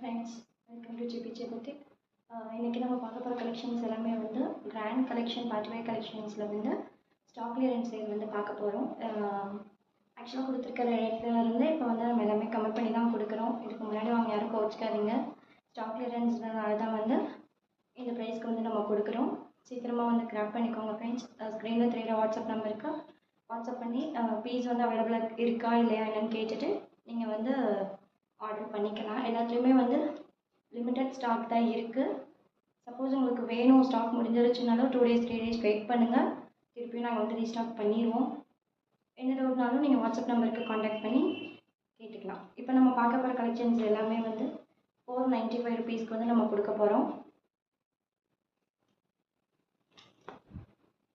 Friends, welcome to GBJ Buddhik. இன்றைக்கி நம்ம பார்க்க போகிற கலெக்ஷன்ஸ் எல்லாமே வந்து கிராண்ட் கலெக்ஷன், பார்ட்டிவேர் கலெக்ஷன்ஸில் வந்து ஸ்டாக் கிளியரன்ஸ் சேல் வந்து பார்க்க போகிறோம். ஆக்சுவலாக கொடுத்துருக்க ரேட்டில் இருந்து இப்போ வந்து நம்ம எல்லாமே கம்மி பண்ணி தான் கொடுக்குறோம். இதுக்கு முன்னாடி அவங்க யாரும் கோச்சிக்காதீங்க. ஸ்டாக் கிளியரன்ஸ்னால தான் வந்து இந்த ப்ரைஸ்க்கு வந்து நம்ம கொடுக்குறோம். சீக்கிரமாக வந்து கிராப் பண்ணிக்கோங்க ஃப்ரெண்ட்ஸ். ஸ்க்ரீனில் தெரியுற வாட்ஸ்அப் நம்பருக்கு வாட்ஸ்அப் பண்ணி பீஸ் வந்து அவைலபிளாக இருக்கா இல்லையா என்னன்னு கேட்டுட்டு நீங்கள் வந்து ஆர்டர் பண்ணிக்கலாம். எல்லாத்துலேயுமே வந்து லிமிட்டட் ஸ்டாக் தான் இருக்குது. சப்போஸ் உங்களுக்கு வேணும், ஸ்டாக் முடிஞ்சிருச்சுனாலும் 2 days 3 days வெயிட் பண்ணுங்கள். திருப்பியும் நாங்கள் வந்து ரீஸ்டாக் பண்ணிடுவோம். என்ன டவுட்னாலும் நீங்கள் வாட்ஸ்அப் நம்பருக்கு காண்டாக்ட் பண்ணி கேட்டுக்கலாம். இப்போ நம்ம பார்க்க போகிற கலெக்ஷன்ஸ் எல்லாமே வந்து 495 rupeesக்கு வந்து நம்ம கொடுக்க போகிறோம்.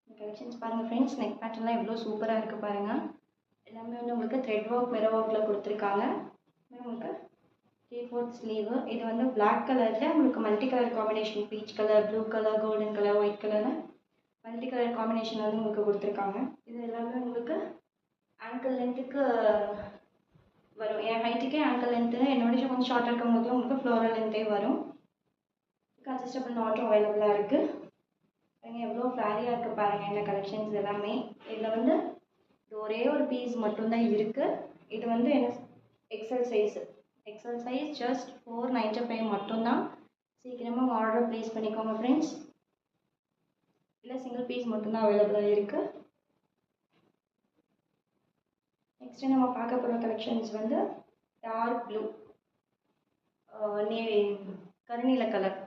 இந்த கலெக்ஷன்ஸ் பாருங்கள் ஃப்ரெண்ட்ஸ். நெக் பேட்டர்ன்லாம் எவ்வளோ சூப்பராக இருக்குது பாருங்கள். எல்லாமே வந்து உங்களுக்கு த்ரெட் ஒர்க், மிரர் ஒர்க்கில் கொடுத்துருக்காங்க. உங்களுக்கு 3/4 ஸ்லீவு. இது வந்து பிளாக் கலரில் உங்களுக்கு multi colour combination, peach colour, blue colour, golden colour, white கலரில் மல்டி கலர் காம்பினேஷன் வந்து உங்களுக்கு கொடுத்துருக்காங்க. இது எல்லாமே உங்களுக்கு ஆங்கிள் லென்த்துக்கு வரும். என் ஹைட்டுக்கே ஆங்கிள் லென்த்து, என்னோட கொஞ்சம் ஷார்ட்டாக இருக்கவங்களுக்கு உங்களுக்கு ஃப்ளோரல் லென்த்தே வரும். அட்ஜஸ்டபிள் நாட்டும் அவைலபிளாக இருக்குது. பாருங்கள் எவ்வளோ ஃப்ளாரியாக இருக்குது பாருங்கள் இந்த கலெக்ஷன்ஸ் எல்லாமே. இதில் வந்து ஒரே ஒரு பீஸ் மட்டும்தான் இருக்குது. இது வந்து என்ன எக்ஸல் சைஸ் ஜஸ்ட் 495 மட்டும்தான். சீக்கிரமாக ஆர்டர் ப்ளேஸ் பண்ணிக்கோங்க ஃப்ரெண்ட்ஸ். இல்லை சிங்கிள் பீஸ் மட்டும்தான் அவைலபிளாக இருக்குது. நெக்ஸ்ட்டு நம்ம பார்க்க போகிற கலெக்ஷன்ஸ் வந்து டார்க் ப்ளூ, கருநீல கலர்.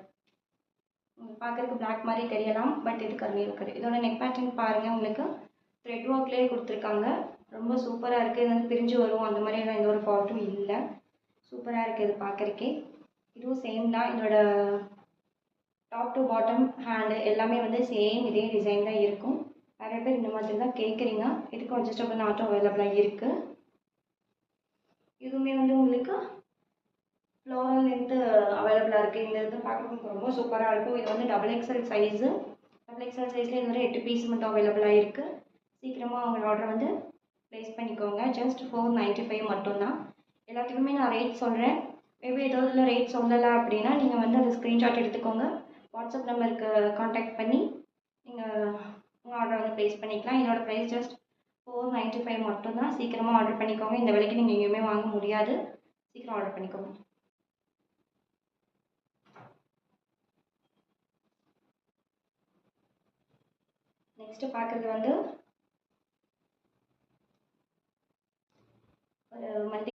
பார்க்குறதுக்கு பிளாக் மாதிரி தெரியலாம், பட் இது கருநீல கலர். இதோட நெக் பேட்டர்ன் பாருங்கள். உங்களுக்கு த்ரெட் ஒர்க்லேயே கொடுத்துருக்காங்க. ரொம்ப சூப்பராக இருக்குது. இது வந்து பிரிஞ்சு வரும் அந்த மாதிரியெல்லாம் எந்த ஒரு ஃபால்ட்டும் இல்லை. சூப்பராக இருக்குது இது பார்க்குறக்கே. இதுவும் சேம் தான். இதோட டாப் டு பாட்டம் ஹேண்டு எல்லாமே வந்து சேம் இதே டிசைன் தான் இருக்கும். நிறைய பேர் இந்த மாதிரி தான் கேட்குறீங்க. இதுக்கும் அட்ஜஸ்டபிள் நாட்டும் அவைலபிளாக இருக்குது. இதுவுமே வந்து உங்களுக்கு ஃப்ளோரல் லென்த்து அவைலபிளாக இருக்குது. இந்த இது பார்க்குறதுக்கு ரொம்ப சூப்பராக இருக்கும். இது வந்து XXL சைஸு. XXL இது வரை 8 பீஸ் மட்டும் அவைலபிளாக இருக்குது. சீக்கிரமாக அவங்க ஆர்டர் வந்து ப்ளேஸ் பண்ணிக்கோங்க. ஜஸ்ட் 495 மட்டும்தான். எல்லாத்துக்குமே நான் ரேட் சொல்கிறேன். மேபி ஏதாவது ரேட் சொல்லலை அப்படின்னா நீங்கள் வந்து அதை ஸ்க்ரீன்ஷாட் எடுத்துக்கோங்க. வாட்ஸ்அப் நம்பருக்கு காண்டாக்ட் பண்ணி நீங்கள் உங்கள் ஆர்டர் வந்து ப்ளேஸ் பண்ணிக்கலாம். இதோட ப்ரைஸ் ஜஸ்ட் 495 மட்டும்தான். சீக்கிரமாக ஆர்டர் பண்ணிக்கோங்க. இந்த விலைக்கு நீங்கள் எங்கேயுமே வாங்க முடியாது. சீக்கிரம் ஆர்டர் பண்ணிக்கோங்க. நெக்ஸ்ட்டு பார்க்குறது வந்து ஒரு மல்டி